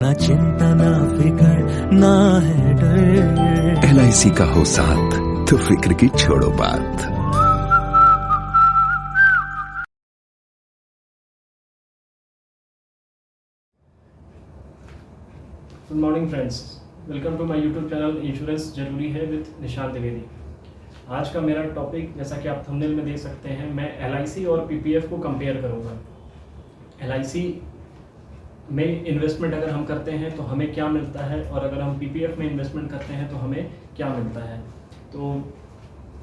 ना चिंता ना फिकर ना है डर। LIC का हो साथ तो फिक्र की छोड़ो बात। Good morning friends, welcome to my YouTube channel insurance जरूरी है विद निशांत द्विवेदी। आज का मेरा टॉपिक, जैसा कि आप थंबनेल में देख सकते हैं, मैं LIC और PPF को कंपेयर करूंगा। LIC में इन्वेस्टमेंट अगर हम करते हैं तो हमें क्या मिलता है, और अगर हम PPF में इन्वेस्टमेंट करते हैं तो हमें क्या मिलता है। तो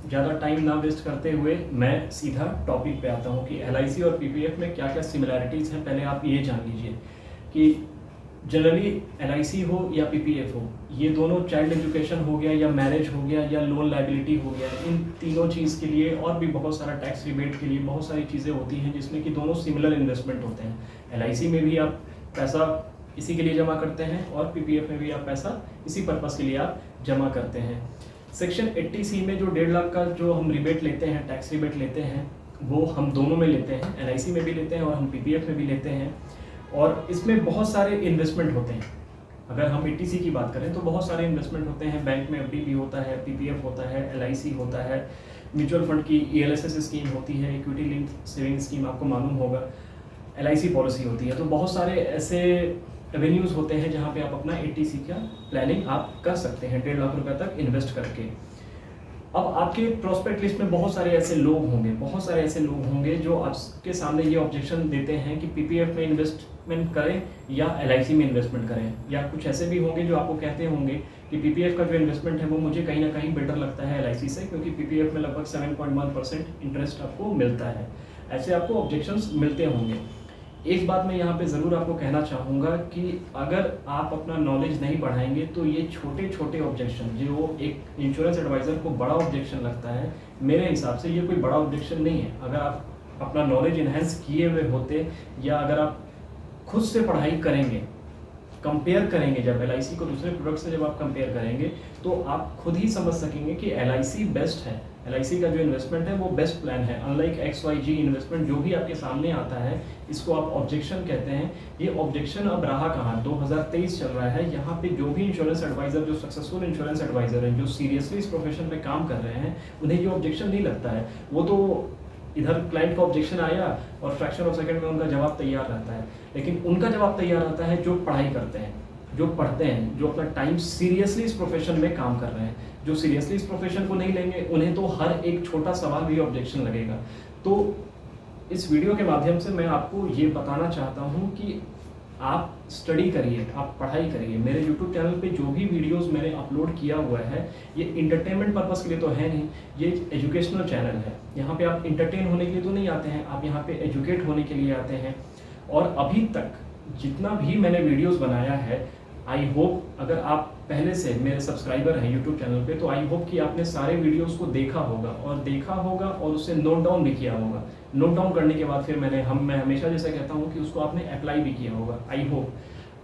ज़्यादा टाइम ना वेस्ट करते हुए मैं सीधा टॉपिक पे आता हूँ कि LIC और PPF में क्या क्या सिमिलैरिटीज़ हैं। पहले आप ये जान लीजिए कि जनरली LIC हो या PPF हो, ये दोनों चाइल्ड एजुकेशन हो गया या मैरिज हो गया या लोन लाइबिलिटी हो गया, इन तीनों चीज़ के लिए और भी बहुत सारा टैक्स रिबेट के लिए बहुत सारी चीज़ें होती हैं जिसमें कि दोनों सिमिलर इन्वेस्टमेंट होते हैं। LIC में भी आप पैसा इसी के लिए जमा करते हैं और PPF में भी आप पैसा इसी पर्पज़ के लिए आप जमा करते हैं। सेक्शन 80C में जो 1.5 लाख का जो हम रिबेट लेते हैं, टैक्स रिबेट लेते हैं, वो हम दोनों में लेते हैं, LIC में भी लेते हैं और हम PPF में भी लेते हैं। और इसमें बहुत सारे इन्वेस्टमेंट होते हैं। अगर हम 80C की बात करें तो बहुत सारे इन्वेस्टमेंट होते हैं। बैंक में FD भी होता है, PPF होता है, LIC होता है, म्यूचुअल फंड की ELSS स्कीम होती है, इक्विटी लिंक सेविंग स्कीम आपको मालूम होगा, LIC पॉलिसी होती है। तो बहुत सारे ऐसे रेवेन्यूज़ होते हैं जहाँ पे आप अपना 80C का प्लानिंग आप कर सकते हैं 1.5 लाख रुपए तक इन्वेस्ट करके। अब आपके प्रोस्पेक्ट लिस्ट में बहुत सारे ऐसे लोग होंगे जो आपके सामने ये ऑब्जेक्शन देते हैं कि PPF में इन्वेस्टमेंट करें या LIC में इन्वेस्टमेंट करें, या कुछ ऐसे भी होंगे जो आपको कहते होंगे कि PPF का जो इन्वेस्टमेंट है वो मुझे कहीं ना कहीं बेटर लगता है LIC से, क्योंकि PPF में लगभग 7.1% इंटरेस्ट आपको मिलता है। ऐसे आपको ऑब्जेक्शंस मिलते होंगे। एक बात मैं यहाँ पे ज़रूर आपको कहना चाहूँगा कि अगर आप अपना नॉलेज नहीं बढ़ाएंगे तो ये छोटे छोटे ऑब्जेक्शन जो एक इंश्योरेंस एडवाइज़र को बड़ा ऑब्जेक्शन लगता है, मेरे हिसाब से ये कोई बड़ा ऑब्जेक्शन नहीं है। अगर आप अपना नॉलेज इन्हेंस किए हुए होते, या अगर आप खुद से पढ़ाई करेंगे, कंपेयर करेंगे, जब LIC को दूसरे प्रोडक्ट से जब आप कंपेयर करेंगे तो आप खुद ही समझ सकेंगे कि LIC बेस्ट है। LIC का जो इन्वेस्टमेंट है वो बेस्ट प्लान है। अनलाइक XYG इन्वेस्टमेंट जो भी आपके सामने आता है, इसको आप ऑब्जेक्शन कहते हैं। ये ऑब्जेक्शन अब रहा कहाँ, 2023 चल रहा है। यहाँ पे जो भी इंश्योरेंस एडवाइज़र, जो सक्सेसफुल इंश्योरेंस एडवाइज़र हैं, जो सीरियसली इस प्रोफेशन पे काम कर रहे हैं, उन्हें ये ऑब्जेक्शन नहीं लगता है। वो तो इधर क्लाइंट का ऑब्जेक्शन आया और फ्रैक्शन ऑफ सेकंड में उनका जवाब तैयार रहता है। लेकिन उनका जवाब तैयार रहता है जो पढ़ाई करते हैं, जो पढ़ते हैं, जो अपना टाइम सीरियसली इस प्रोफेशन में काम कर रहे हैं। जो सीरियसली इस प्रोफेशन को नहीं लेंगे, उन्हें तो हर एक छोटा सवाल भी ऑब्जेक्शन लगेगा। तो इस वीडियो के माध्यम से मैं आपको ये बताना चाहता हूँ कि आप स्टडी करिए, आप पढ़ाई करिए। मेरे YouTube चैनल पे जो भी वीडियोस मैंने अपलोड किया हुआ है, ये इंटरटेनमेंट पर्पस के लिए तो है नहीं, ये एजुकेशनल चैनल है। यहाँ पे आप इंटरटेन होने के लिए तो नहीं आते हैं, आप यहाँ पे एजुकेट होने के लिए आते हैं। और अभी तक जितना भी मैंने वीडियोस बनाया है, आई होप अगर आप पहले से मेरे सब्सक्राइबर हैं YouTube चैनल पे, तो आई होप कि आपने सारे वीडियोस को देखा होगा और उसे नोट डाउन भी किया होगा। नोट डाउन करने के बाद फिर मैं हमेशा जैसा कहता हूँ कि उसको आपने अप्लाई भी किया होगा। आई होप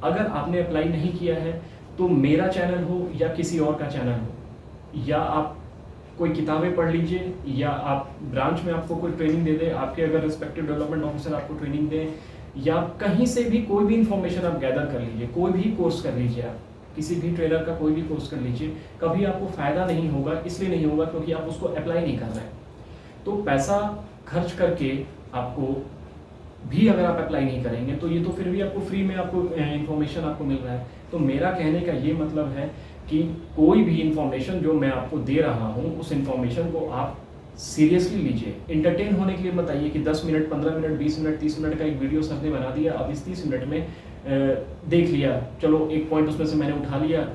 अगर आपने अप्लाई नहीं किया है तो मेरा चैनल हो या किसी और का चैनल हो, या आप कोई किताबें पढ़ लीजिए, या आप ब्रांच में आपको कोई ट्रेनिंग दे दे, आपके अगर रिस्पेक्टिव डेवलपमेंट ऑफिसर आपको ट्रेनिंग दें, या कहीं से भी कोई भी इंफॉर्मेशन आप गैदर कर लीजिए, कोई भी कोर्स कर लीजिए, आप किसी भी ट्रेनर का कोई भी कोर्स कर लीजिए, कभी आपको फ़ायदा नहीं होगा। इसलिए नहीं होगा क्योंकि आप उसको अप्लाई नहीं कर रहे हैं। तो पैसा खर्च करके आपको भी अगर आप अप्लाई नहीं करेंगे तो ये तो फिर भी आपको फ्री में आपको इन्फॉर्मेशन आपको मिल रहा है। तो मेरा कहने का ये मतलब है कि कोई भी इन्फॉर्मेशन जो मैं आपको दे रहा हूँ, उस इन्फॉर्मेशन को आप सीरियसली लीजिए। इंटरटेन होने के लिए बताइए कि 10 मिनट, 15 मिनट, 20 मिनट, 30 मिनट का एक वीडियो सर ने बना दिया, अब इस 30 मिनट में देख लिया, चलो एक पॉइंट उसमें से मैंने उठा लिया,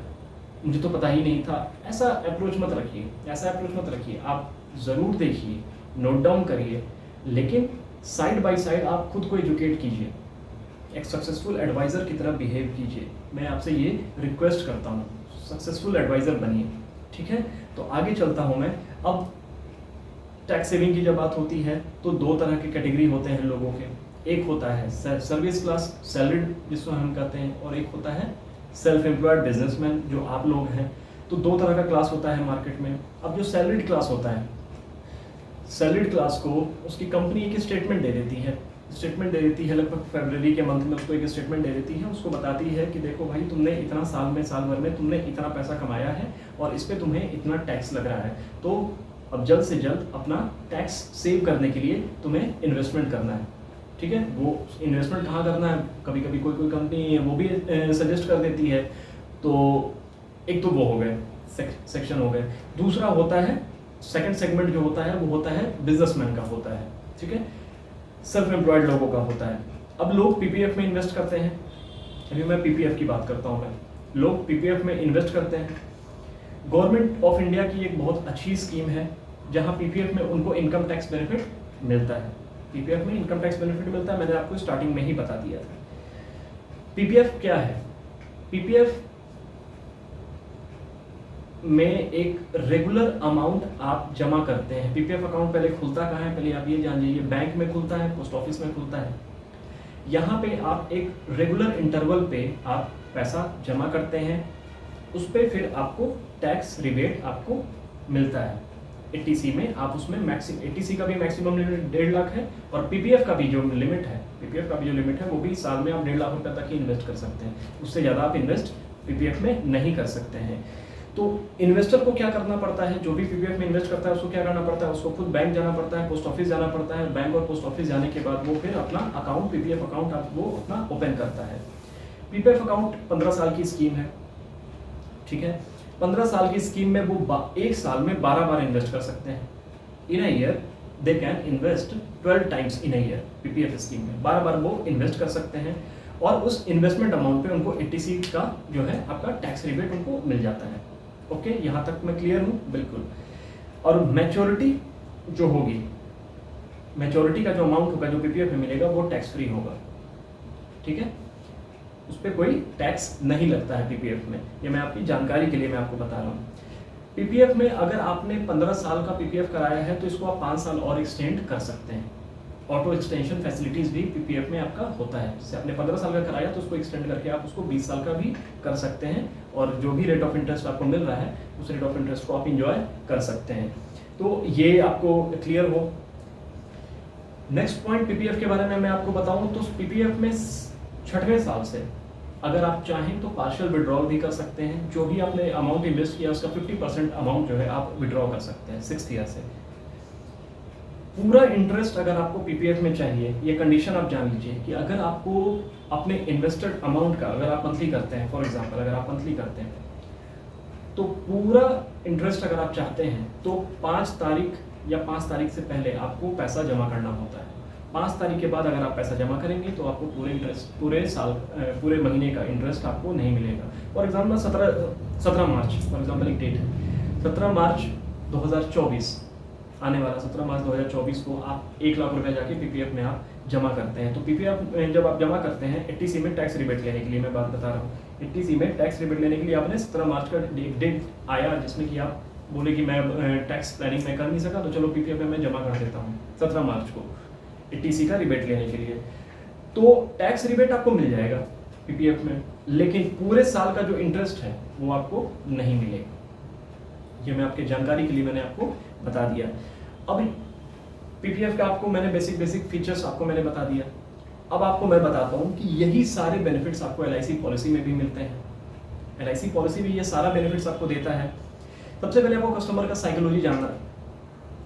मुझे तो पता ही नहीं था। ऐसा अप्रोच मत रखिए। आप ज़रूर देखिए, नोट डाउन करिए, लेकिन साइड बाय साइड आप खुद को एजुकेट कीजिए, एक सक्सेसफुल एडवाइज़र की तरह बिहेव कीजिए। मैं आपसे ये रिक्वेस्ट करता हूँ, सक्सेसफुल एडवाइज़र बनिए, ठीक है। तो आगे चलता हूँ मैं। अब टैक्स सेविंग की जब बात होती है तो दो तरह के कैटेगरी होते हैं लोगों के। एक होता है सर्विस क्लास, सैलरीड जिसको हम कहते हैं, और एक होता है सेल्फ एम्प्लॉयड बिजनेसमैन जो आप लोग हैं। तो दो तरह का क्लास होता है मार्केट में। अब जो सैलरीड क्लास होता है, सैलरीड क्लास को उसकी कंपनी एक स्टेटमेंट दे देती है स्टेटमेंट दे देती है, लगभग फरवरी के मंथ में उसको एक स्टेटमेंट दे देती है, उसको बताती है कि देखो भाई तुमने इतना साल भर में तुमने इतना पैसा कमाया है और इस पर तुम्हें इतना टैक्स लग रहा है, तो अब जल्द से जल्द अपना टैक्स सेव करने के लिए तुम्हें इन्वेस्टमेंट करना है। ठीक है, वो इन्वेस्टमेंट कहाँ करना है, कभी कभी कोई कंपनी वो भी सजेस्ट कर देती है। तो एक तो वो हो गए सेक्शन हो गए। दूसरा होता है सेकंड सेगमेंट जो होता है वो होता है बिजनेसमैन का होता है। ठीक है, सेल्फ एम्प्लॉयड लोगों का होता है। अब लोग पीपीएफ में इन्वेस्ट करते हैं। अभी मैं पीपीएफ की बात करता हूँ। मैं लोग पीपीएफ में इन्वेस्ट करते हैं। गवर्नमेंट ऑफ इंडिया की एक बहुत अच्छी स्कीम है जहाँ पीपीएफ में उनको इनकम टैक्स बेनिफिट मिलता है। पीपीएफ में इनकम टैक्स बेनिफिट मिलता है, मैंने आपको स्टार्टिंग में ही बता दिया था। पीपीएफ क्या है? पीपीएफ में एक रेगुलर अमाउंट आप जमा करते हैं। पीपीएफ अकाउंट पहले खुलता कहाँ है, पहले आप ये जान लीजिए। बैंक में खुलता है, पोस्ट ऑफिस में खुलता है। यहाँ पे आप एक रेगुलर इंटरवल पे आप पैसा जमा करते हैं, उस पर फिर आपको टैक्स रिबेट आपको मिलता है। एटीसी में आप उसमें एटीसी का भी मैक्सिमम लिमिट 1.5 लाख है और पीपीएफ का भी जो लिमिट है वो भी साल में आप 1.5 लाख रुपए तक ही इन्वेस्ट कर सकते हैं। उससे ज़्यादा आप इन्वेस्ट पीपीएफ में नहीं कर सकते हैं। तो इन्वेस्टर को क्या करना पड़ता है, जो भी पीपीएफ में इन्वेस्ट करता है उसको क्या करना पड़ता है, उसको खुद बैंक जाना पड़ता है, पोस्ट ऑफिस जाना पड़ता है। बैंक और पोस्ट ऑफिस जाने के बाद वो फिर अपना अकाउंट पीपीएफ अकाउंट वो अपना ओपन करता है। पीपीएफ अकाउंट 15 साल की स्कीम है। ठीक है, 15 साल की स्कीम में वो एक साल में 12 बार इन्वेस्ट कर सकते हैं। In a year they can invest 12 times in a year. PPF scheme में 12 बार वो इन्वेस्ट कर सकते हैं और उस इन्वेस्टमेंट अमाउंट पे उनको एटीसी का जो है आपका टैक्स रिबेट उनको मिल जाता है। ओके, यहाँ तक मैं क्लियर हूँ? बिल्कुल। और मैच्योरिटी जो होगी, मैच्योरिटी का जो अमाउंट होगा जो पीपीएफ में मिलेगा वो टैक्स फ्री होगा। ठीक है, उस पर कोई टैक्स नहीं लगता है पीपीएफ में। ये मैं आपकी जानकारी के लिए मैं आपको बता रहा हूँ। पीपीएफ में अगर आपने 15 साल का पीपीएफ कराया है तो इसको आप 5 साल और एक्सटेंड कर सकते हैं। ऑटो एक्सटेंशन फैसिलिटीज भी पीपीएफ में आपका होता है। जैसे आपने 15 साल का कराया तो उसको एक्सटेंड करके आप उसको 20 साल का भी कर सकते हैं और जो भी रेट ऑफ इंटरेस्ट आपको मिल रहा है उस रेट ऑफ इंटरेस्ट को आप इंजॉय कर सकते हैं। तो ये आपको क्लियर हो। नेक्स्ट पॉइंट पीपीएफ के बारे में मैं आपको बताऊं तो पीपीएफ में 6वें साल से अगर आप चाहें तो पार्शियल विड्रॉल भी कर सकते हैं। जो भी आपने अमाउंट इन्वेस्ट किया उसका 50% अमाउंट जो है आप विड्रॉ कर सकते हैं 6th ईयर से। पूरा इंटरेस्ट अगर आपको पीपीएफ में चाहिए, ये कंडीशन आप जान लीजिए कि अगर आपको अपने इन्वेस्टेड अमाउंट का अगर आप मंथली करते हैं, फॉर एग्जांपल अगर आप मंथली करते हैं तो पूरा इंटरेस्ट अगर आप चाहते हैं तो 5 तारीख या 5 तारीख से पहले आपको पैसा जमा करना होता है। 5 तारीख के बाद अगर आप पैसा जमा करेंगे तो आपको पूरे महीने का इंटरेस्ट आपको नहीं मिलेगा। For example 17 March for example एक डेट है, 17 मार्च 2024 आने वाला 17 मार्च 2024 को आप 1 लाख रुपए जाके पीपीएफ में आप जमा करते हैं। तो पीपीएफ में जब आप जमा करते हैं एटीसी में टैक्स रिबेट लेने के लिए मैं बात बता रहा हूँ। एटीसी में टैक्स रिबेट लेने के लिए आपने 17 मार्च का डेट आया जिसमें कि आप बोले कि मैं टैक्स प्लानिंग में कर नहीं सका तो चलो पीपीएफ में मैं जमा कर देता हूँ 17 मार्च को एटीसी का रिबेट लेने के लिए। तो टैक्स रिबेट आपको मिल जाएगा पीपीएफ में, लेकिन पूरे साल का जो इंटरेस्ट है वो आपको नहीं मिलेगा। ये मैं आपके जानकारी के लिए मैंने आपको बता दिया। अब पीपीएफ का आपको मैंने बेसिक फीचर्स आपको मैंने बता दिया। अब आपको मैं बताता हूँ कि यही सारे बेनिफिट्स आपको एलआईसी पॉलिसी में भी मिलते हैं। एलआईसी पॉलिसी भी ये सारा बेनिफिट्स आपको देता है। सबसे पहले आपको कस्टमर का साइकोलॉजी जानना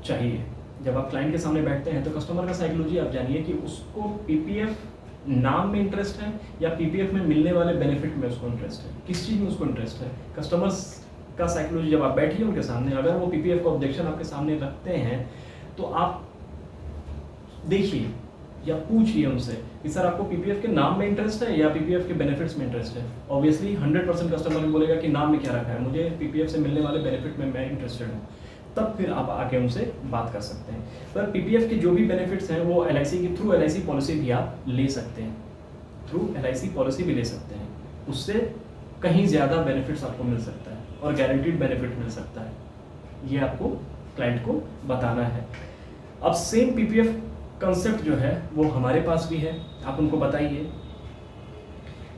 चाहिए। जब आप क्लाइंट के सामने बैठते हैं तो कस्टमर का साइकोलॉजी आप जानिए कि उसको पीपीएफ नाम में इंटरेस्ट है या पीपीएफ में मिलने वाले बेनिफिट में उसको इंटरेस्ट है, किस चीज़ में उसको इंटरेस्ट है। कस्टमर्स का साइकोलॉजी जब आप बैठिए उनके सामने, अगर वो पीपीएफ का ऑब्जेक्शन आपके सामने रखते हैं तो आप देखिए या पूछिए उनसे कि सर आपको पीपीएफ के नाम में इंटरेस्ट है या पीपीएफ के बेनिफिट्स में इंटरेस्ट है। ऑब्वियसली 100% कस्टमर बोलेगा कि नाम में क्या रखा है, मुझे पीपीएफ से मिलने वाले बेनिफिट में मैं इंटरेस्टेड हूँ। तब फिर आप आके उनसे बात कर सकते हैं। पर पीपीएफ के जो भी बेनिफिट्स हैं वो एलआईसी की थ्रू एलआईसी पॉलिसी भी आप ले सकते हैं, थ्रू एलआईसी पॉलिसी भी ले सकते हैं। उससे कहीं ज़्यादा बेनिफिट्स आपको मिल सकता है और गारंटीड बेनिफिट मिल सकता है। ये आपको क्लाइंट को बताना है। अब सेम पीपीएफ कंसेप्ट जो है वो हमारे पास भी है, आप उनको बताइए।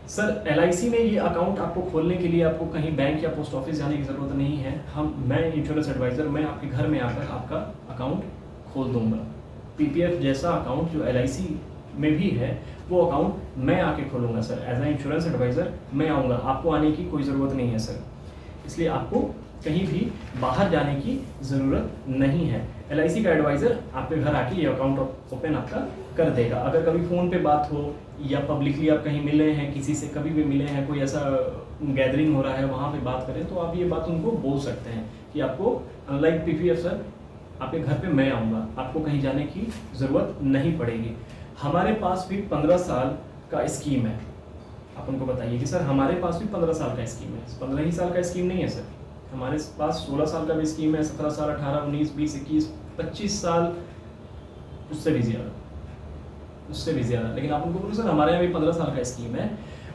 सर एलआईसी में ये अकाउंट आपको खोलने के लिए आपको कहीं बैंक या पोस्ट ऑफिस जाने की ज़रूरत नहीं है। मैं इंश्योरेंस एडवाइज़र, मैं आपके घर में आकर आपका अकाउंट खोल दूंगा। पीपीएफ जैसा अकाउंट जो एलआईसी में भी है वो अकाउंट मैं आके खोलूँगा sir, as a insurance adviser मैं आऊँगा, आपको आने की कोई ज़रूरत नहीं है सर। इसलिए आपको कहीं भी बाहर जाने की ज़रूरत नहीं है। LIC का एडवाइज़र आपके घर आके ये अकाउंट ओपन आपका कर देगा। अगर कभी फ़ोन पे बात हो या पब्लिकली आप कहीं मिले हैं किसी से, कभी भी मिले हैं, कोई ऐसा गैदरिंग हो रहा है वहाँ पे बात करें, तो आप ये बात उनको बोल सकते हैं कि आपको अनलाइक PPF सर आपके घर पे मैं आऊँगा, आपको कहीं जाने की ज़रूरत नहीं पड़ेगी। हमारे पास भी 15 साल का स्कीम है। आप उनको बताइए कि सर हमारे पास भी 15 साल का स्कीम है। 15 ही साल का स्कीम नहीं है सर, हमारे पास 16 साल का भी स्कीम है, 17 साल, 18, 19, 20, 21, 25 साल, उससे भी ज़्यादा। लेकिन आप उनको बोलो सर हमारे यहाँ भी 15 साल का स्कीम है,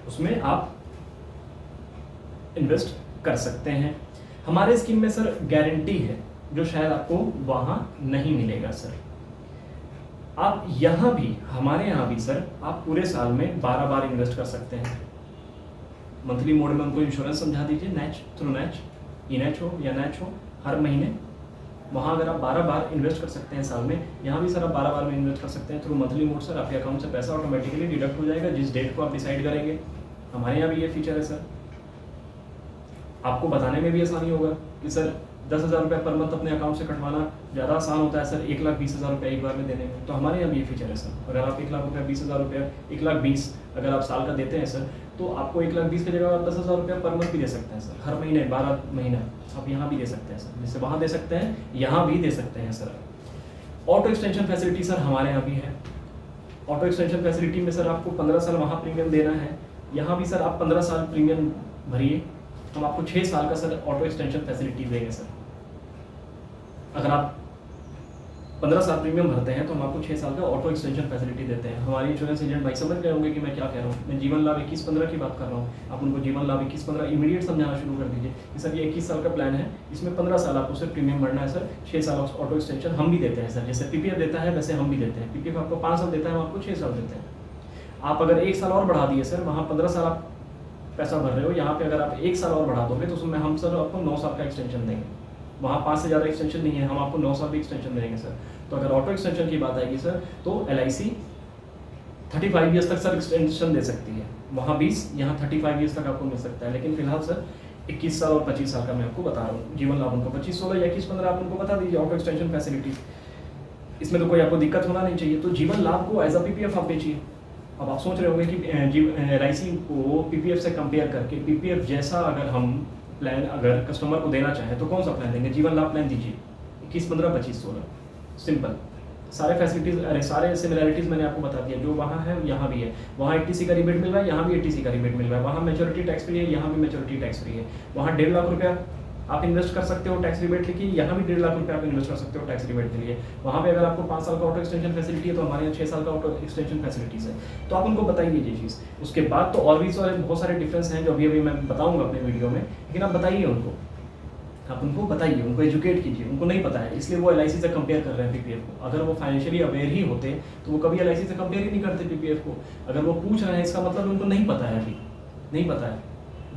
उसमें आप इन्वेस्ट कर सकते हैं। हमारे स्कीम में सर गारंटी है जो शायद आपको वहाँ नहीं मिलेगा सर। आप यहाँ भी, हमारे यहाँ भी सर आप पूरे साल में 12 बार इन्वेस्ट कर सकते हैं। मंथली मोड में उनको इंश्योरेंस समझा दीजिए, नैच थ्रू नैच, ई-नैच हो या नैच हो, हर महीने वहाँ अगर आप 12 बार इन्वेस्ट कर सकते हैं साल में, यहाँ भी सर आप 12 बार में इन्वेस्ट कर सकते हैं थ्रू मंथली मोड। सर आपके अकाउंट से पैसा ऑटोमेटिकली डिडक्ट हो जाएगा जिस डेट को आप डिसाइड करेंगे। हमारे यहाँ भी ये फीचर है सर। आपको बताने में भी आसानी होगा कि सर 10,000 रुपये पर मंथ अपने अकाउंट से कटवाना ज़्यादा आसान होता है सर 1,20,000 रुपये एक बार में देने में। तो हमारे यहाँ भी ये फीचर है सर। अगर आप 1,00,000 रुपये, 20,000 रुपये, 1,20,000 अगर आप साल का देते हैं सर, तो आपको 1,20,000 की जगह आप 10,000 रुपये पर मंथ भी दे सकते हैं सर। हर महीने 12 महीना आप यहाँ भी दे सकते हैं सर। जैसे वहाँ दे सकते हैं, यहाँ भी दे सकते हैं sir. Auto extension facility sir हमारे यहाँ भी है। ऑटो एक्सटेंशन फैसिलिटी में सर आपको 15 साल वहाँ प्रीमियम देना है, यहाँ भी सर आप 15 साल प्रीमियम भरिए, हम आपको 6 साल का सर ऑटो एक्सटेंशन फैसिलिटी देंगे सर। अगर आप 15 साल प्रीमियम भरते हैं तो हम आपको 6 साल का ऑटो एक्सटेंशन फैसिलिटी देते हैं। हमारे इंश्योरेंस एजेंट भाई समझ गए होंगे कि मैं क्या कह रहा हूँ। मैं जीवन लाभ 21-15 की बात कर रहा हूँ। आप उनको जीवन लाभ 21-15 इमीडिएट समझाना शुरू कर दीजिए कि सर ये 21 साल का प्लान है, इसमें 15 साल आपको सिर्फ प्रीमियम भरना है सर, 6 साल ऑटो एक्सटेंशन हम भी देते हैं सर। जैसे PPF देता है वैसे हम भी देते हैं। PPF आपको 5 साल देता है, हम आपको 6 साल देते हैं। आप अगर 1 साल और बढ़ा दिए सर, वहाँ 15 साल आप पैसा भर रहे हो, यहाँ पे अगर आप 1 साल और बढ़ा दोगे तो उसमें हम सर आपको 9 साल का एक्सटेंशन देंगे। वहाँ 5 से ज़्यादा एक्सटेंशन नहीं है, हम आपको 9 साल भी एक्सटेंशन देंगे सर। तो अगर ऑटो एक्सटेंशन की बात आएगी सर, तो LIC 35 ईयर्स तक सर एक्सटेंशन दे सकती है। वहाँ 20, यहाँ 35 ईयर्स तक आपको मिल सकता है। लेकिन फिलहाल सर 21 साल और 25 साल का मैं आपको बता रहा हूँ। जीवन लाभ उनको 25, 16 या 21-15 आप उनको बता दीजिए ऑटो एक्सटेंशन फैसिलिटीज। इसमें तो कोई आपको दिक्कत होना नहीं चाहिए। तो जीवन लाभ को एज अ PPF आप बेचिए। अब आप सोच रहे होंगे कि LIC को PPF से कंपेयर करके PPF जैसा अगर हम प्लान अगर कस्टमर को देना चाहें तो कौन सा प्लान देंगे? जीवन लाभ प्लान दीजिए 21, 15, 25, 16, सिंपल। सारे फैसिलिटीज, अरे सारे सिमिलैरिटीज मैंने आपको बता दिया। जो वहाँ है यहाँ भी है। वहाँ 80C का रिबेट मिल रहा है, यहाँ भी 80C का रिबेट मिल रहा है। वहाँ मैच्योरिटी टैक्स फ्री है, यहाँ भी मैच्योरिटी टैक्स फ्री है। वहाँ 1.5 लाख रुपया आप इन्वेस्ट कर सकते हो टैक्स रिबेट के लिए, यहाँ भी 1.5 लाख रुपये आप इन्वेस्ट कर सकते हो टैक्स रिबेट के लिए। वहाँ पे अगर आपको 5 साल का ऑटो एक्सटेंशन फैसिलिटी है तो हमारे यहाँ 6 साल का ऑटो एक्सटेंशन फैसिलिटीज है। तो आप उनको बताइए ये चीज़। उसके बाद तो और भी बहुत सारे डिफरेंस हैं जो अभी मैं बताऊँगा अपने वीडियो में, लेकिन आप बताइए उनको, आप उनको बताइए, उनको एजुकेट कीजिए। उनको नहीं पता है इसलिए वो LIC से कंपेयर कर रहे हैं PPF को। अगर वो फाइनेंशियली अवेयर ही होते तो वो कभी LIC से कंपेयर ही नहीं करते PPF को। अगर वो पूछ रहे हैं इसका मतलब उनको नहीं पता है, अभी नहीं पता है।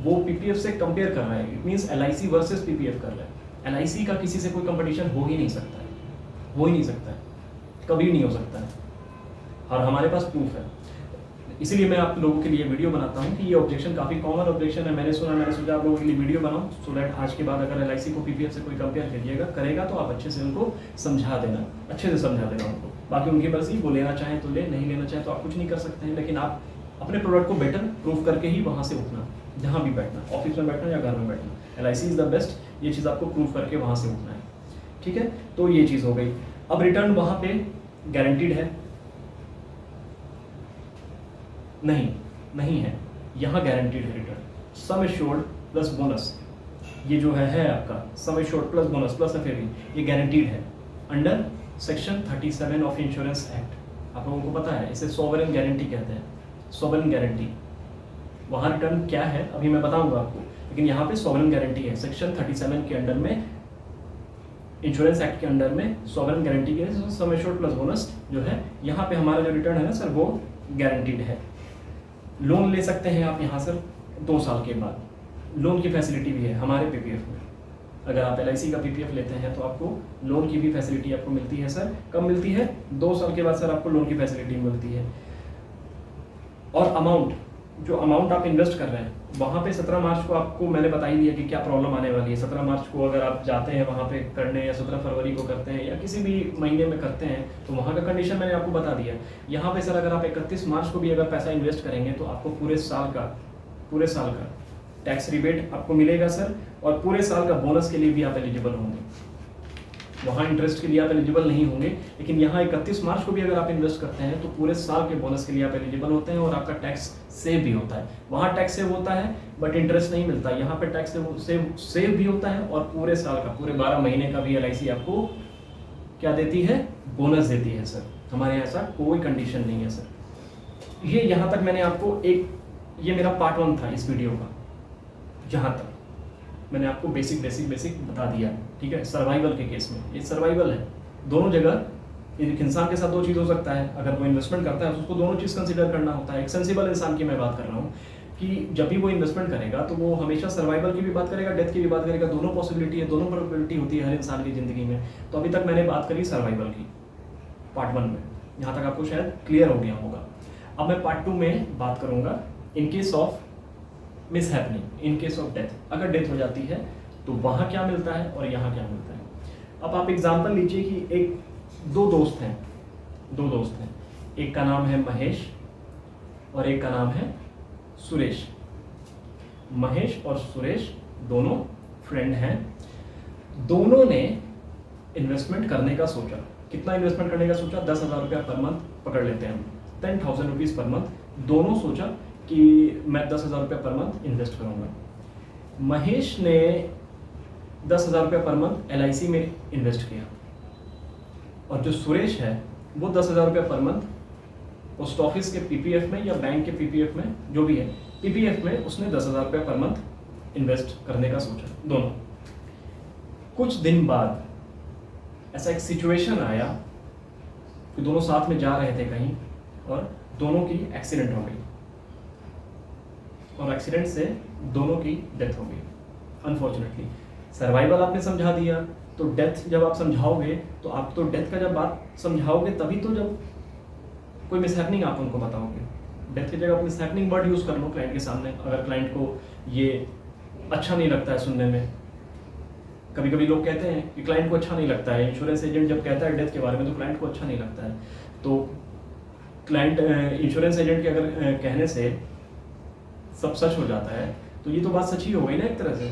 वो PPF से कंपेयर कर रहे हैं, it means LIC versus PPF कर रहे हैं। LIC का किसी से कोई कंपटीशन हो ही नहीं सकता है, हो ही नहीं सकता है, कभी नहीं हो सकता है। और हमारे पास प्रूफ है। इसीलिए मैं आप लोगों के लिए वीडियो बनाता हूँ कि ये ऑब्जेक्शन काफ़ी कॉमन ऑब्जेक्शन है। मैंने सोचा आप लोगों के लिए वीडियो बनाऊँ सो दैट आज के बाद अगर LIC को PPF से कोई कंपेयर करेगा तो आप अच्छे से उनको समझा देना, अच्छे से समझा देना उनको। बाकी उनकी मर्जी, वो लेना चाहें तो ले, नहीं लेना चाहें तो आप कुछ नहीं कर सकते हैं। लेकिन आप अपने प्रोडक्ट को बेटर प्रूव करके ही वहाँ से उठना, जहाँ भी बैठना, ऑफिस में बैठना या घर में बैठना, LIC इज़ द बेस्ट। ये चीज़ आपको प्रूव करके वहाँ से उठना है, ठीक है। तो ये चीज़ हो गई। अब रिटर्न वहाँ पे गारंटीड है नहीं है, यहाँ गारंटीड है return. Sum assured plus bonus, ये जो है आपका sum assured plus bonus plus FAV, ये गारंटीड है under section 37 of insurance act. आप लोगों को पता है इसे सॉवरेन गारंटी कहते हैं। सॉवरेन गारंटी, वहाँ रिटर्न क्या है अभी मैं बताऊंगा आपको, लेकिन यहाँ पे सॉवरेन गारंटी है। सेक्शन 37 के अंडर में, इंश्योरेंस एक्ट के अंडर में सॉवरेन गारंटी के सम एश्योर्ड प्लस बोनस जो है, यहाँ पे हमारा जो रिटर्न है ना सर वो गारंटीड है। लोन ले सकते हैं आप यहाँ सर 2 साल के बाद, लोन की फैसिलिटी भी है हमारे PPF में। अगर आप LIC का PPF लेते हैं तो आपको लोन की भी फैसिलिटी आपको मिलती है सर। कब मिलती है? 2 साल के बाद सर आपको लोन की फैसिलिटी मिलती है। और जो अमाउंट आप इन्वेस्ट कर रहे हैं वहाँ पे 17 मार्च को आपको मैंने बता ही दिया कि क्या प्रॉब्लम आने वाली है। 17 मार्च को अगर आप जाते हैं वहाँ पे करने, या 17 फरवरी को करते हैं, या किसी भी महीने में करते हैं, तो वहाँ का कंडीशन मैंने आपको बता दिया। यहाँ पे सर अगर आप 31 मार्च को भी अगर पैसा इन्वेस्ट करेंगे तो आपको पूरे साल का टैक्स रिबेट आपको मिलेगा सर, और पूरे साल का बोनस के लिए भी आप एलिजिबल होंगे। वहाँ इंटरेस्ट के लिए आप एलिजिबल नहीं होंगे, लेकिन यहाँ 31 मार्च को भी अगर आप इन्वेस्ट करते हैं तो पूरे साल के बोनस के लिए आप एलिजिबल होते हैं, और आपका टैक्स सेव भी होता है। वहाँ टैक्स सेव होता है बट इंटरेस्ट नहीं मिलता, यहाँ पे टैक्स सेव भी होता है, और पूरे साल का, पूरे 12 महीने का भी LIC आपको क्या देती है, बोनस देती है सर। हमारे यहाँ ऐसा कोई कंडीशन नहीं है सर। ये यहाँ तक मैंने आपको ये मेरा पार्ट 1 था इस वीडियो का, जहाँ तक मैंने आपको बेसिक बता दिया, ठीक है। सर्वाइवल के केस में ये सर्वाइवल है, दोनों जगह एक इंसान के साथ दो चीज़ हो सकता है। अगर वो इन्वेस्टमेंट करता है तो उसको दोनों चीज़ कंसीडर करना होता है। एक सेंसिबल इंसान की मैं बात कर रहा हूँ कि जब भी वो इन्वेस्टमेंट करेगा तो वो हमेशा सर्वाइवल की भी बात करेगा, डेथ की भी बात करेगा। दोनों पॉसिबिलिटी है, दोनों प्रोबेबिलिटी होती है हर इंसान की ज़िंदगी में। तो अभी तक मैंने बात करी सर्वाइवल की पार्ट 1 में, यहाँ तक आपको शायद क्लियर हो गया होगा। अब मैं पार्ट 2 में बात करूँगा in case of mishappening, in case of death. अगर डेथ हो जाती है तो वहाँ क्या मिलता है और यहाँ क्या मिलता है। अब आप एग्जाम्पल लीजिए कि दो दोस्त हैं, एक का नाम है महेश और एक का नाम है सुरेश। महेश और सुरेश दोनों फ्रेंड हैं। दोनों ने इन्वेस्टमेंट करने का सोचा। कितना इन्वेस्टमेंट करने का सोचा? 10,000 रुपया पर मंथ पकड़ लेते हैं हम, 10,000 रुपीज़ पर मंथ। दोनों सोचा कि मैं 10,000 रुपया पर मंथ इन्वेस्ट करूँगा। महेश ने 10,000 रुपया पर मंथ LIC में इन्वेस्ट किया, और जो सुरेश है वो 10,000 रुपया पर मंथ पोस्ट ऑफिस के PPF में या बैंक के PPF में, जो भी है PPF में, उसने 10,000 रुपया पर मंथ इन्वेस्ट करने का सोचा दोनों। कुछ दिन बाद ऐसा एक सिचुएशन आया कि दोनों साथ में जा रहे थे कहीं, और दोनों की एक्सीडेंट हो गई, और एक्सीडेंट से दोनों की डेथ हो गई अनफॉर्चुनेटली। सर्वाइवल आपने समझा दिया, तो डेथ जब आप समझाओगे तो आप तो डेथ का जब बात समझाओगे तभी तो जब कोई मिसहैपनिंग आप उनको बताओगे। डेथ की जगह आप मिसहैपनिंग वर्ड यूज़ कर लो क्लाइंट के सामने, अगर क्लाइंट को ये अच्छा नहीं लगता है सुनने में। कभी कभी लोग कहते हैं कि क्लाइंट को अच्छा नहीं लगता है, इंश्योरेंस एजेंट जब कहता है डेथ के बारे में तो क्लाइंट को अच्छा नहीं लगता है। तो क्लाइंट इंश्योरेंस एजेंट के अगर कहने से सब सच हो जाता है तो ये तो बात सच ही हो गई ना एक तरह से।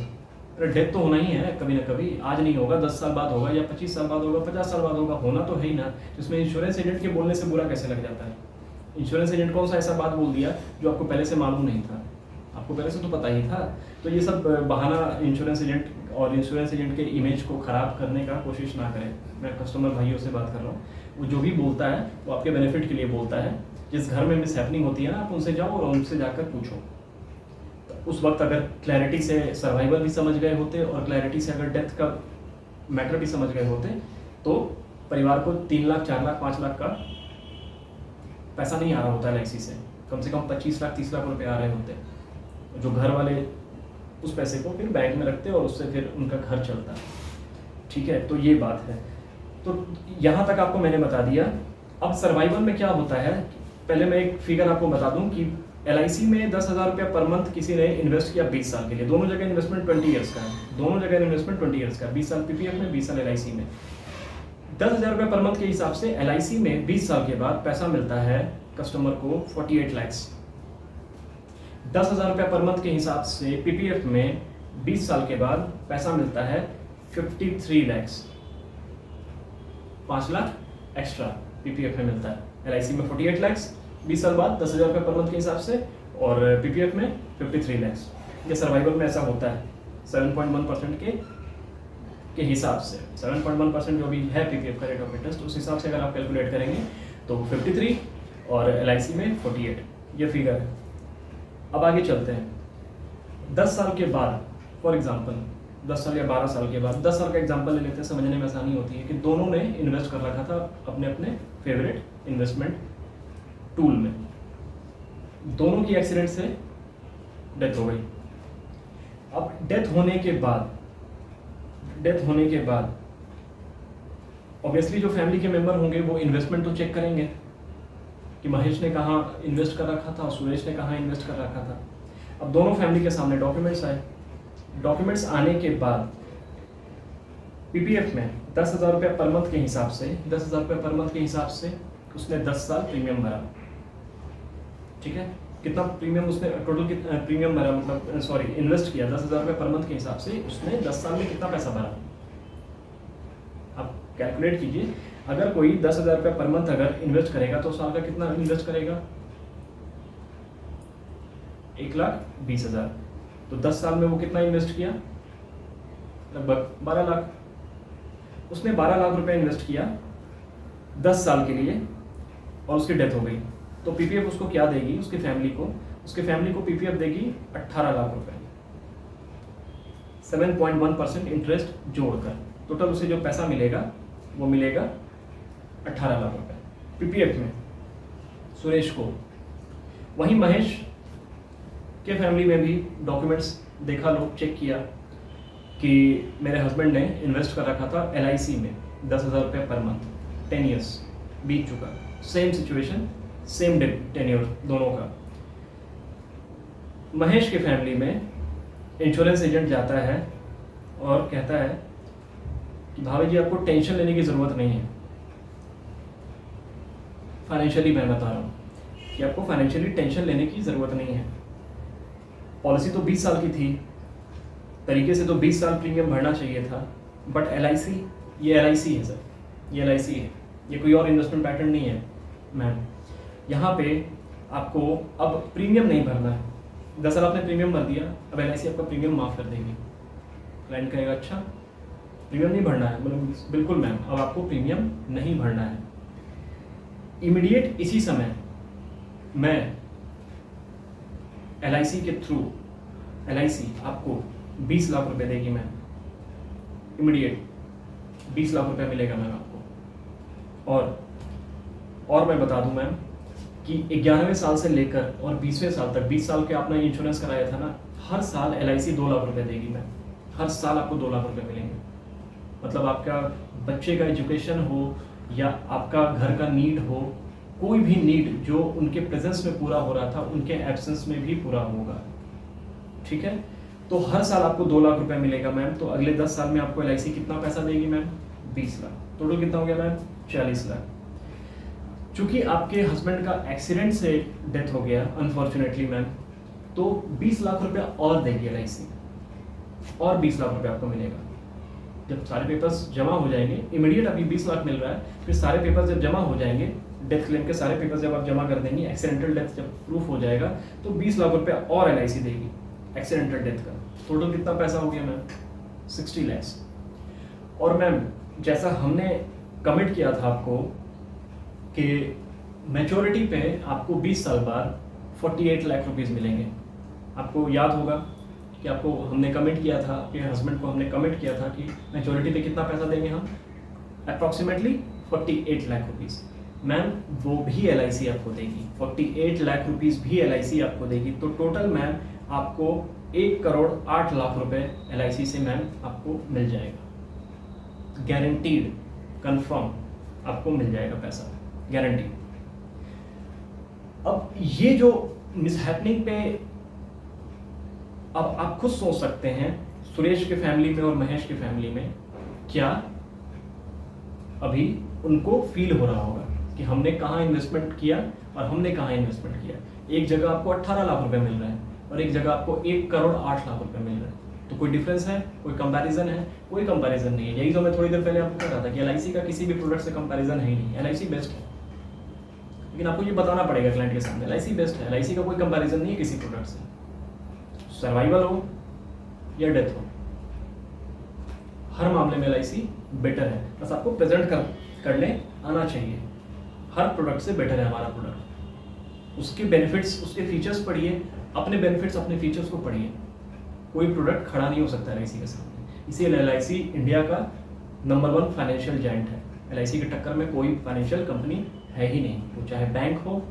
अरे डेथ तो होना ही है कभी ना कभी, आज नहीं होगा, 10 साल बाद होगा, या 25 साल बाद होगा, 50 साल बाद होगा, होना तो है ही ना। इसमें इंश्योरेंस एजेंट के बोलने से बुरा कैसे लग जाता है? इंश्योरेंस एजेंट कौन सा ऐसा बात बोल दिया जो आपको पहले से मालूम नहीं था? आपको पहले से तो पता ही था। तो ये सब बहाना इंश्योरेंस एजेंट और इंश्योरेंस एजेंट के इमेज को ख़राब करने का कोशिश ना करें। मैं कस्टमर भाइयों से बात कर रहा हूँ, वो जो भी बोलता है वो आपके बेनिफिट के लिए बोलता है। जिस घर में मिसहैपनिंग होती है ना, आप उनसे जाओ और उनसे जाकर पूछो। उस वक्त अगर क्लैरिटी से सर्वाइवल भी समझ गए होते और क्लैरिटी से अगर डेथ का मैटर भी समझ गए होते तो परिवार को 3 लाख, 4 लाख, 5 लाख का पैसा नहीं आ रहा होता LIC से, कम से कम 25 लाख, 30 लाख रुपए आ रहे होते, जो घर वाले उस पैसे को फिर बैंक में रखते और उससे फिर उनका घर चलता। ठीक है, तो ये बात है। तो यहाँ तक आपको मैंने बता दिया। अब सर्वाइवल में क्या होता है, पहले मैं एक फिगर आपको बता दूं कि LIC में 10,000 रुपया पर मंथ किसी ने इन्वेस्ट किया 20 साल के लिए। दोनों जगह इन्वेस्टमेंट 20 ईयर्स का है, दोनों जगह इन्वेस्टमेंट 20 ईयर्स का, 20 साल PPF में, 20 साल LIC में। 10,000 रुपये पर मंथ के हिसाब से LIC में 20 साल के बाद पैसा मिलता है कस्टमर को 48 लाख। 10,000 रुपये पर मंथ के हिसाब से PPF में 20 साल के बाद पैसा मिलता है 53 लाख। 5 लाख एक्स्ट्रा PPF में मिलता है। LIC में 48 लाख 20 साल बाद 10,000 रुपये पर मंथ के हिसाब से, और PPF में 53 लाख। ये सर्वाइवल में ऐसा होता है 7.1% के हिसाब से। 7.1% जो भी है PPF का रेट ऑफ इंटरेस्ट, उस हिसाब से अगर आप कैलकुलेट करेंगे तो 53 और LIC में 48, ये फिगर है। अब आगे चलते हैं। 10 साल के बाद, फॉर एग्जांपल 10 साल या 12 साल के बाद, 10 साल का एग्जांपल ले लेते हैं, समझने में आसानी होती है कि दोनों ने इन्वेस्ट कर रखा था अपने अपने फेवरेट इन्वेस्टमेंट टूल में। दोनों की एक्सीडेंट से डेथ हो गई। अब डेथ होने के बाद ऑब्वियसली जो फैमिली के मेंबर होंगे वो इन्वेस्टमेंट तो चेक करेंगे, कि महेश ने कहाँ इन्वेस्ट कर रखा था और सुरेश ने कहाँ इन्वेस्ट कर रखा था। अब दोनों फैमिली के सामने डॉक्यूमेंट्स आए। डॉक्यूमेंट्स आने के बाद पीपीएफ में 10,000 रुपये पर मंथ के हिसाब से 10,000 रुपये पर मंथ के हिसाब से उसने 10 साल प्रीमियम भरा। ठीक है, कितना प्रीमियम उसने टोटल कितना प्रीमियम भरा, मतलब सॉरी इन्वेस्ट किया 10,000 रुपये पर मंथ के हिसाब से उसने 10 साल में कितना पैसा भरा। आप कैलकुलेट कीजिए, अगर कोई 10,000 रुपये पर मंथ अगर इन्वेस्ट करेगा तो साल का कितना इन्वेस्ट करेगा, 1,20,000। तो 10 साल में वो कितना इन्वेस्ट किया, लगभग 12 लाख। उसने 12 लाख रुपए इन्वेस्ट किया 10 साल के लिए और उसकी डेथ हो गई, तो पीपीएफ उसको क्या देगी, उसकी फैमिली को पीपीएफ देगी 18 लाख रुपए, 7.1% इंटरेस्ट जोड़कर। टोटल उसे जो पैसा मिलेगा वो मिलेगा 18 लाख रुपए पीपीएफ में सुरेश को। वहीं महेश के फैमिली में भी डॉक्यूमेंट्स देखा, लोग चेक किया कि मेरे हस्बैंड ने इन्वेस्ट कर रखा था LIC में 10,000 रुपये पर मंथ, 10 ईयर्स बीत चुका, सेम सिचुएशन सेम टेन्योर दोनों का। महेश के फैमिली में इंश्योरेंस एजेंट जाता है और कहता है कि भाभी जी आपको टेंशन लेने की ज़रूरत नहीं है। फाइनेंशियली मैं बता रहा हूँ कि आपको फाइनेंशियली टेंशन लेने की ज़रूरत नहीं है। पॉलिसी तो 20 साल की थी, तरीके से तो 20 साल प्रीमियम भरना चाहिए था, बट LIC ये LIC है सर, ये LIC है, ये कोई और इन्वेस्टमेंट पैटर्न नहीं है मैम। यहाँ पे आपको अब प्रीमियम नहीं भरना है। 10 साल आपने प्रीमियम भर दिया, अब LIC आपका प्रीमियम माफ़ कर देगी। क्लाइंट कहेगा अच्छा प्रीमियम नहीं भरना है, बोलो बिल्कुल मैम अब आपको प्रीमियम नहीं भरना है। इमीडिएट इसी समय मैं LIC के थ्रू LIC आपको 20 लाख रुपए देगी मैम, इमीडिएट 20 लाख रुपए मिलेगा मैम आपको। और मैं बता दूं मैम कि 11वें साल से लेकर और 20वें साल तक, 20 साल के आपने इंश्योरेंस कराया था ना, हर साल LIC 2 लाख रुपए देगी मैम, हर साल आपको 2 लाख रुपए मिलेंगे। मतलब आपका बच्चे का एजुकेशन हो या आपका घर का नीड हो, कोई भी नीड जो उनके प्रेजेंस में पूरा हो रहा था उनके एब्सेंस में भी पूरा होगा। ठीक है, तो हर साल आपको 2 लाख रुपए मिलेगा मैम। तो अगले 10 साल में आपको LIC कितना पैसा देगी मैम, 20 लाख। टोटल कितना हो गया मैम, 40 लाख। चूंकि आपके हस्बैंड का एक्सीडेंट से डेथ हो गया अनफॉर्चुनेटली मैम, तो 20 लाख रुपया और देगी LIC, और 20 लाख रुपया आपको मिलेगा। जब सारे पेपर्स जमा हो जाएंगे, इमीडिएट अभी 20 लाख मिल रहा है, फिर सारे पेपर्स जब जमा हो जाएंगे, डेथ क्लेम के सारे पेपर्स जब आप जमा कर देंगे, एक्सीडेंटल डेथ जब प्रूफ हो जाएगा तो 20 लाख रुपया और LIC देगी एक्सीडेंटल डेथ का। टोटल कितना पैसा हो गया मैम, 60 लैक्स। और मैम जैसा हमने कमिट किया था आपको कि मैच्योरिटी पे आपको 20 साल बाद 48 लाख रुपीज़ मिलेंगे। आपको याद होगा कि आपको हमने कमिट किया था, आपके हस्बैंड को हमने कमिट किया था कि मैच्योरिटी पे कितना पैसा देंगे हम, अप्रॉक्सीमेटली 48 लाख रुपीज़। मैम वो भी LIC आपको देगी, 48 लाख रुपीज़ भी LIC आपको देगी। तो टोटल मैम आपको 1 करोड़ 8 लाख रुपए LIC से मैम आपको मिल जाएगा, गारंटीड, कंफर्म आपको मिल जाएगा पैसा, गारंटी। अब ये जो मिसहैपनिंग पे अब आप खुद सोच सकते हैं, सुरेश के फैमिली में और महेश के फैमिली में क्या अभी उनको फील हो रहा होगा कि हमने कहाँ इन्वेस्टमेंट किया और हमने कहाँ इन्वेस्टमेंट किया। एक जगह आपको 18 लाख रुपए मिल रहा है और एक जगह आपको 1 करोड़ 8 लाख रुपए मिल रहा है। तो कोई डिफरेंस है, कोई कंपैरिजन है? कोई कंपैरिजन नहीं है। यही तो मैं थोड़ी देर पहले आपको कह रहा था कि LIC का किसी भी प्रोडक्ट से कंपैरिजन है ही नहीं। LIC बेस्ट है, लेकिन आपको ये बताना पड़ेगा क्लाइंट के सामने, LIC बेस्ट है। LIC का कोई कंपैरिजन नहीं है किसी प्रोडक्ट से। सर्वाइवल हो या डेथ हो, हर मामले में LIC बेटर है। बस आपको प्रेजेंट करने आना चाहिए। हर प्रोडक्ट से बेटर है हमारा प्रोडक्ट। उसके बेनिफिट्स, उसके फीचर्स पढ़िए, अपने बेनिफिट्स, अपने फीचर्स को पढ़िए। कोई प्रोडक्ट खड़ा नहीं हो सकता LIC के सामने। इसीलिए LIC इंडिया का नंबर 1 फाइनेंशियल जायंट है। LIC के टक्कर में कोई फाइनेंशियल कंपनी है ही नहीं, वो चाहे बैंक हो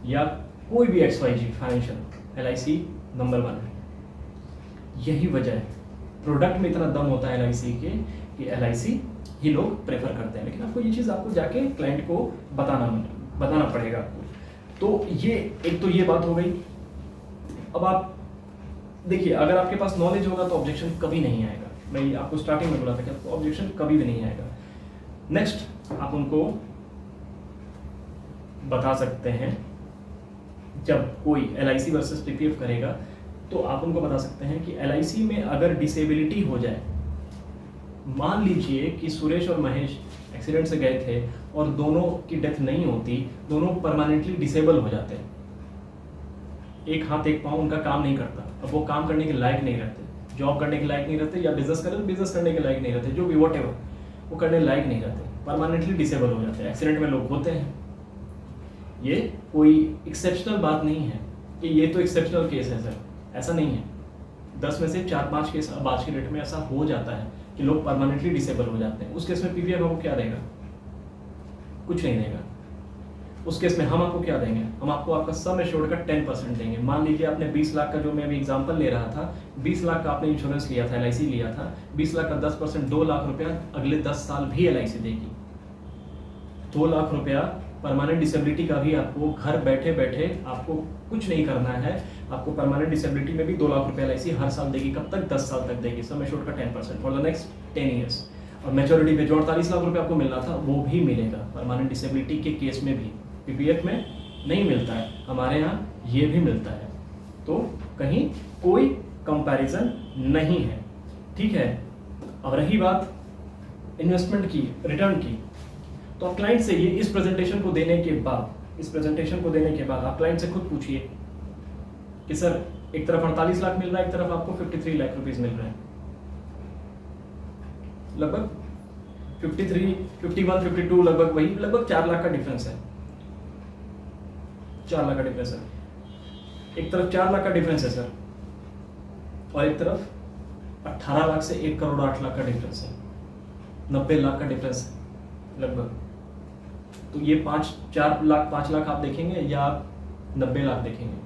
या कोई भी XYZ फाइनेंशियल, LIC नंबर 1 है। यही वजह है, प्रोडक्ट में इतना दम होता है LIC के कि LIC ही लोग प्रेफर करते हैं। लेकिन आपको ये चीज़ आपको जाके क्लाइंट को बताना पड़ेगा आपको। तो ये एक तो ये बात हो गई। अब आप देखिए, अगर आपके पास नॉलेज होगा तो ऑब्जेक्शन कभी नहीं आएगा। मैं आपको स्टार्टिंग में बोला था कि आपको ऑब्जेक्शन कभी भी नहीं आएगा। नेक्स्ट, आप उनको बता सकते हैं, जब कोई LIC वर्सेस PPF करेगा तो आप उनको बता सकते हैं कि LIC में अगर डिसेबिलिटी हो जाए, मान लीजिए कि सुरेश और महेश एक्सीडेंट से गए थे और दोनों की डेथ नहीं होती, दोनों परमानेंटली डिसेबल हो जाते, एक हाथ एक पाँव उनका काम नहीं करता, अब वो काम करने के लायक नहीं रहते, जॉब करने के लायक नहीं रहते, या बिजनेस करने के लायक नहीं रहते, जो भी व्हाटएवर, वो करने लायक नहीं रहते, परमानेंटली डिसेबल हो जाते हैं। एक्सीडेंट में लोग होते हैं। ये कोई एक्सेप्शनल बात नहीं है कि ये तो एक्सेप्शनल केस है सर, ऐसा नहीं है। 10 में से 4-5 केस अब आज के डेट में ऐसा हो जाता है कि लोग परमानेंटली डिसेबल हो जाते हैं। उस केस में PPF आपको क्या देगा? कुछ नहीं देगा। उस केस में हम आपको क्या देंगे? हम आपको आपका सम एश्योर्ड का 10% देंगे। मान लीजिए आपने 20 लाख का, जो मैं अभी एग्जांपल ले रहा था, 20 लाख का आपने इंश्योरेंस लिया था, LIC लिया था, 20 लाख का 10% 2 लाख रुपया अगले 10 साल भी LIC देगी। 2 लाख रुपया परमानेंट डिसेबिलिटी का भी आपको घर बैठे बैठे आपको कुछ नहीं करना है, आपको परमानेंट डिसेबिलिटी में भी 2 लाख रुपया LIC हर साल देगी। कब तक? 10 साल तक देगी। सम एश्योर्ड का 10% फॉर द नेक्स्ट 10 ईयर्स। और मैच्योरिटी पे जो 48 लाख रुपया आपको मिलना था वो भी मिलेगा परमानेंट डिसेबिलिटी के केस में भी। PPF में नहीं मिलता है, हमारे यहाँ ये भी मिलता है। तो कहीं कोई कंपैरिजन नहीं है, ठीक है। अब रही बात इन्वेस्टमेंट की, रिटर्न की, तो आप क्लाइंट से ये इस प्रेजेंटेशन को देने के बाद आप क्लाइंट से खुद पूछिए कि सर एक तरफ 48 लाख मिल रहा है, एक तरफ आपको 53 लाख रुपीस मिल रहा है, लगभग 53, 51, 52, लगभग वही, लगभग 4 लाख का डिफरेंस है। 4 लाख का डिफरेंस है, एक तरफ 4 लाख का डिफरेंस है सर, और एक तरफ 18 लाख से 1 करोड़ 8 लाख का डिफरेंस है, 90 लाख का डिफरेंस है लगभग। तो ये 5 लाख आप देखेंगे या आप 90 लाख देखेंगे?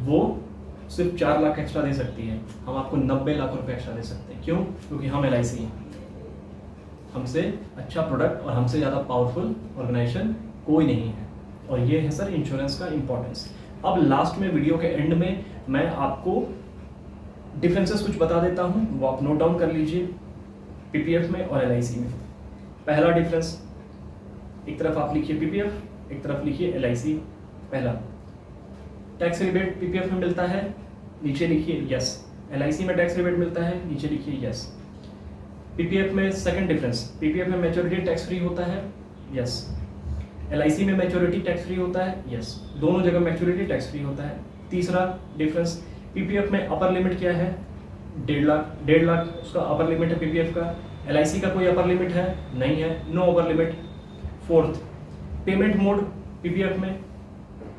वो सिर्फ 4 लाख एक्स्ट्रा दे सकती है, हम आपको 90 लाख रुपए एक्स्ट्रा दे सकते हैं। क्यों? क्योंकि हम LIC हैं, हमसे अच्छा प्रोडक्ट और हमसे ज़्यादा पावरफुल ऑर्गेनाइजेशन कोई नहीं है। और ये है सर इंश्योरेंस का इंपॉर्टेंस। अब लास्ट में, वीडियो के एंड में, मैं आपको डिफरेंसेस कुछ बता देता हूँ, वो आप नोट डाउन कर लीजिए PPF में और LIC में। पहला डिफरेंस, एक तरफ आप लिखिए PPF, एक तरफ लिखिए LIC। पहला, टैक्स रिबेट PPF में मिलता है, नीचे लिखिए यस। LIC में टैक्स रिबेट मिलता है, नीचे लिखिए यस। PPF में सेकंड डिफरेंस, PPF में मैच्योरिटी टैक्स फ्री होता है, यस। LIC में मैच्योरिटी टैक्स फ्री होता है, यस। दोनों जगह मैच्योरिटी टैक्स फ्री होता है। तीसरा डिफरेंस, PPF में अपर लिमिट क्या है? 1.5 लाख उसका अपर लिमिट है PPF का। LIC का कोई अपर लिमिट है? नहीं है, no upper limit. Fourth, payment mode PPF में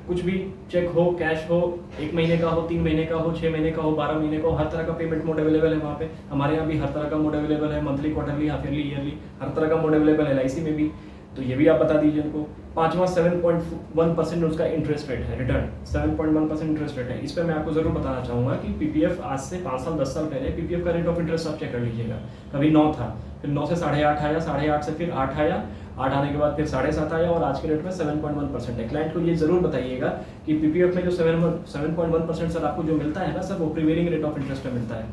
कुछ भी, चेक हो, कैश हो, 1 महीने का हो, 3 महीने का हो, 6 महीने का हो, 12 महीने का हो, हर तरह का पेमेंट मोड अवेलेबल है वहाँ पे। हमारे यहाँ भी हर तरह का मोड अवेलेबल है, monthly, quarterly, half yearly, yearly, हर तरह का मोड अवेलेबल है LIC में भी। तो ये भी आप बता दीजिए उनको। पांचवा, 7.1% उसका इंटरेस्ट रेट है, रिटर्न 7.1% इंटरेस्ट रेट है। इस पर मैं आपको जरूर बताना चाहूँगा कि PPF आज से 5 साल 10 साल पहले PPF का रेट ऑफ इंटरेस्ट आप चेक कर लीजिएगा। कभी 9 था, फिर 9 से 8.5 आया, 8.5 से फिर 8 आया, 8 आने के बाद फिर 7.5 आया, और आज के रेट में 7.1% है। क्लाइंट को ये जरूर बताइएगा कि PPF में जो 7.1% सर आपको जो मिलता है ना सर, वो प्रीवेलिंग रेट ऑफ इंटरेस्ट में मिलता है।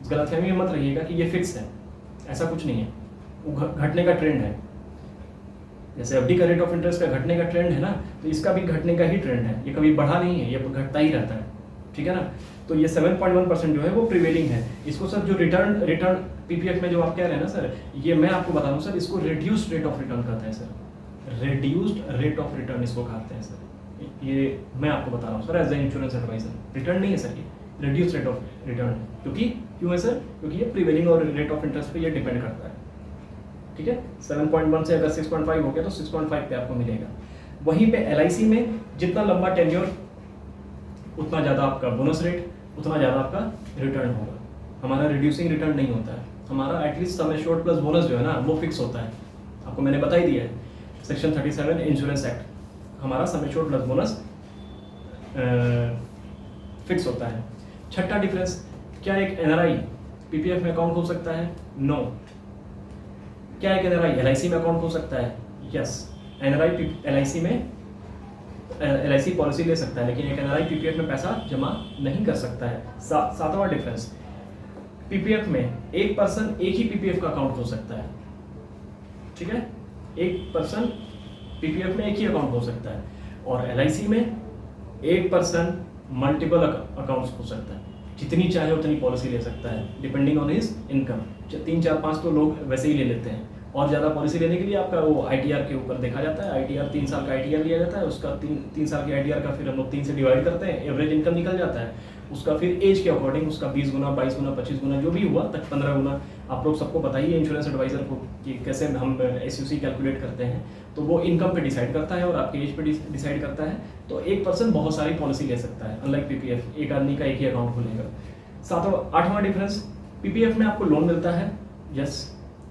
गलतफहमी में मत रहिएगा कि ये फिक्स है, ऐसा कुछ नहीं है, वो घटने का ट्रेंड है। जैसे FD का रेट ऑफ इंटरेस्ट का घटने का ट्रेंड है ना, तो इसका भी घटने का ही ट्रेंड है, ये कभी बढ़ा नहीं है, ये घटता ही रहता है, ठीक है ना। तो ये 7.1% जो है वो प्रीवेलिंग है। इसको सर जो रिटर्न PPF में जो आप कह रहे हैं ना सर, ये मैं आपको बता दूं सर, इसको रिड्यूस्ड रेट ऑफ रिटर्न कहते हैं sir, reduced rate of return इसको कहते हैं सर। ये मैं आपको बता रहा हूँ sir as a insurance adviser, return नहीं है सर, ये रिड्यूस्ड रेट ऑफ रिटर्न है। क्यों है सर? क्योंकि ये प्रीवेलिंग और रेट ऑफ इंटरेस्ट पे ये डिपेंड करता है, ठीक है। 7.1 से अगर 6.5 हो गया तो 6.5 पे आपको मिलेगा। वहीं पे LIC में जितना लंबा टेन्योर उतना ज़्यादा आपका बोनस रेट, उतना ज़्यादा आपका रिटर्न होगा। हमारा रिड्यूसिंग रिटर्न नहीं होता है, हमारा at least sum assured plus bonus जो है ना वो फिक्स होता है। आपको मैंने बता ही दिया है, सेक्शन 37 इंश्योरेंस एक्ट, हमारा sum assured plus bonus fix होता है। छठा डिफरेंस, क्या एक NRI PPF में अकाउंट खोल सकता है? नो। क्या एक NRI LIC में अकाउंट खोल सकता है? यस। NRI LIC में LIC पॉलिसी ले सकता है, लेकिन एक NRI PPF में पैसा जमा नहीं कर सकता है। सातवां डिफरेंस, PPF में एक पर्सन एक ही PPF का अकाउंट हो सकता है, ठीक है, एक पर्सन PPF में एक ही अकाउंट हो सकता है, और LIC में एक पर्सन मल्टीपल अकाउंट्स हो सकता है, जितनी चाहे उतनी पॉलिसी ले सकता है डिपेंडिंग ऑन हिज इनकम। 3, 4, 5 तो लोग वैसे ही ले लेते हैं, और ज़्यादा पॉलिसी लेने के लिए आपका वो ITR के ऊपर देखा जाता है। ITR 3 साल का ITR लिया जाता है, उसका 3 साल के ITR का फिर हम लोग 3 से डिवाइड करते हैं, एवरेज इनकम निकल जाता है, उसका फिर एज के अकॉर्डिंग उसका 20 गुना, 22 गुना, 25 गुना जो भी हुआ तक 15 गुना। आप लोग सबको बताइए इंश्योरेंस एडवाइजर को कि कैसे हम SUC कैलकुलेट करते हैं, तो वो इनकम पे डिसाइड करता है और आपके एज पे डिसाइड करता है। तो एक पर्सन बहुत सारी पॉलिसी ले सकता है, अनलाइक PPF एक आदमी का एक ही अकाउंट खुलेगा। 8वां डिफरेंस, PPF में आपको लोन मिलता है, यस।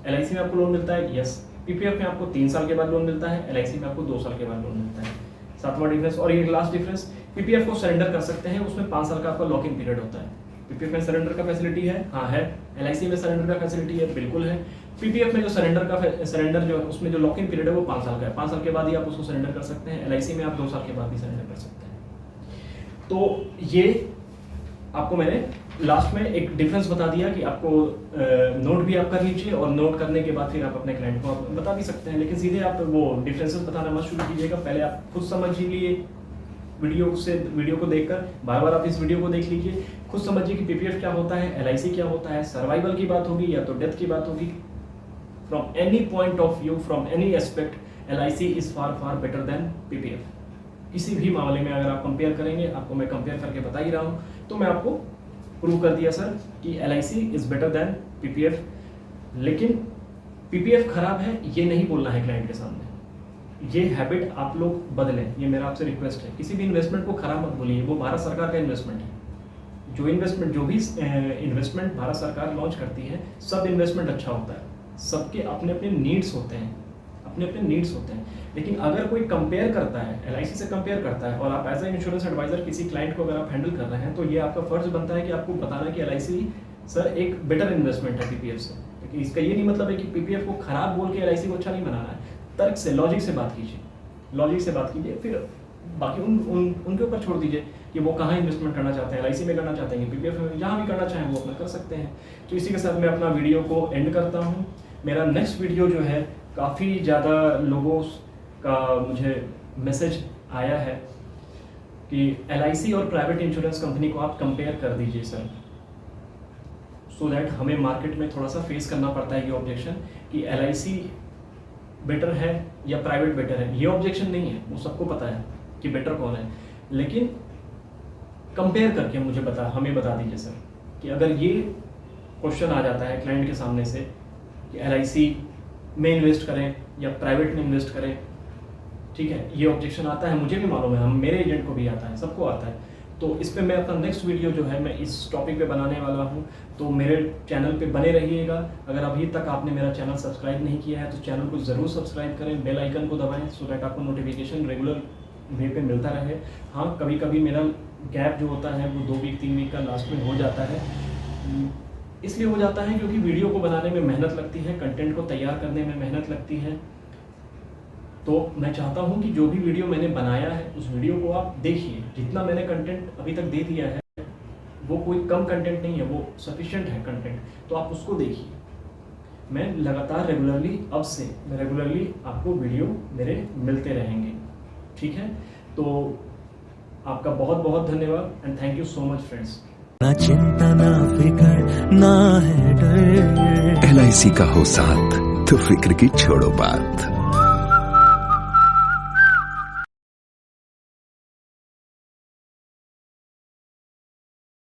LIC में आपको लोन मिलता है, यस। PPF में आपको 3 साल के बाद लोन मिलता है, LIC में आपको 2 साल के बाद लोन मिलता है। 7वां डिफरेंस, और ये लास्ट डिफरेंस, PPF को सरेंडर कर सकते हैं, उसमें 5 साल का आपका लॉकिंग पीरियड होता है। PPF में सरेंडर का फैसिलिटी है, हाँ है। LIC में सरेंडर का फैसिलिटी है, बिल्कुल है। PPF में जो सरेंडर जो है उसमें जो लॉकिंग पीरियड है वो 5 साल का है, 5 साल के बाद ही आप उसको सरेंडर कर सकते हैं। LIC में आप 2 साल के बाद भी सरेंडर कर सकते हैं। तो ये आपको मैंने लास्ट में एक डिफरेंस बता दिया कि आपको नोट भी आप कर लीजिए, और नोट करने के बाद फिर आप अपने क्लाइंट को आप बता भी सकते हैं, लेकिन सीधे आप वो डिफरेंसेस बताना मत शुरू कीजिएगा। पहले आप खुद समझ लिए वीडियो को देखकर, बार बार आप इस वीडियो को देख लीजिए, खुद समझिए कि PPF क्या होता है, LIC क्या होता है, सर्वाइवल की बात होगी या तो डेथ की बात होगी। From any point of view, from any aspect, LIC is far better than PPF। किसी भी मामले में अगर आप कंपेयर करेंगे, आपको मैं कंपेयर करके बता ही रहा हूँ, तो मैं आपको प्रूव कर दिया सर कि LIC is better than PPF। लेकिन PPF खराब है ये नहीं बोलना है क्लाइंट के सामने, ये हैबिट आप लोग बदलें, ये मेरा आपसे रिक्वेस्ट है। किसी भी इन्वेस्टमेंट को खराब मत बोलिए, वो भारत सरकार का इन्वेस्टमेंट है। जो भी इन्वेस्टमेंट भारत सरकार लॉन्च करती है, सब इन्वेस्टमेंट अच्छा होता है, सबके अपने अपने नीड्स होते हैं, लेकिन अगर कोई कंपेयर करता है, LIC से कंपेयर करता है, और आप एज ए इंश्योरेंस एडवाइजर किसी क्लाइंट को अगर आप हैंडल कर रहे हैं, तो ये आपका फर्ज बनता है कि आपको बताना कि LIC सर एक बेटर इन्वेस्टमेंट है PPF से। क्योंकि इसका ये नहीं मतलब है कि PPF को खराब बोल के LIC को अच्छा नहीं बनाना है। तर्क से, लॉजिक से बात कीजिए, फिर बाकी उनके ऊपर छोड़ दीजिए कि वो कहाँ इन्वेस्टमेंट करना चाहते हैं, LIC में करना चाहते हैं, PPF में, जहाँ भी करना चाहें वो अपना कर सकते हैं। तो इसी के साथ मैं अपना वीडियो को एंड करता हूँ। मेरा नेक्स्ट वीडियो जो है, काफ़ी ज़्यादा लोगों का मुझे मैसेज आया है कि LIC और प्राइवेट इंश्योरेंस कंपनी को आप कंपेयर कर दीजिए सर, सो दैट हमें मार्केट में थोड़ा सा फेस करना पड़ता है ये ऑब्जेक्शन कि LIC बेटर है या प्राइवेट बेटर है। ये ऑब्जेक्शन नहीं है, वो सबको पता है कि बेटर कौन है, लेकिन कंपेयर करके हमें बता दीजिए सर कि अगर ये क्वेश्चन आ जाता है क्लाइंट के सामने से कि LIC में इन्वेस्ट करें या प्राइवेट में इन्वेस्ट करें, ठीक है, ये ऑब्जेक्शन आता है, मुझे भी मालूम है, मेरे एजेंट को भी आता है, सबको आता है। तो इस पे मैं अपना नेक्स्ट वीडियो जो है मैं इस टॉपिक पे बनाने वाला हूँ, तो मेरे चैनल पे बने रहिएगा। अगर अभी तक आपने मेरा चैनल सब्सक्राइब नहीं किया है तो चैनल को ज़रूर सब्सक्राइब करें, बेल आइकन को दबाएं, सो दैट आपको नोटिफिकेशन रेगुलर वे पे मिलता रहे। हाँ, कभी कभी मेरा गैप जो होता है वो 2 वीक 3 वीक का लास्ट में हो जाता है, इसलिए हो जाता है क्योंकि वीडियो को बनाने में मेहनत लगती है, कंटेंट को तैयार करने में मेहनत लगती है। तो मैं चाहता हूं कि जो भी वीडियो मैंने बनाया है उस वीडियो को आप देखिए। जितना मैंने कंटेंट अभी तक दे दिया है वो कोई कम कंटेंट नहीं है, वो सफिशिएंट है कंटेंट, तो आप उसको देखिए। मैं लगातार रेगुलरली आपको वीडियो मेरे मिलते रहेंगे, ठीक है। तो आपका बहुत बहुत धन्यवाद and thank you so much friends. ना चिंता ना फिकर ना है डर, LIC का हो साथ तो फिक्र की छोड़ो बात।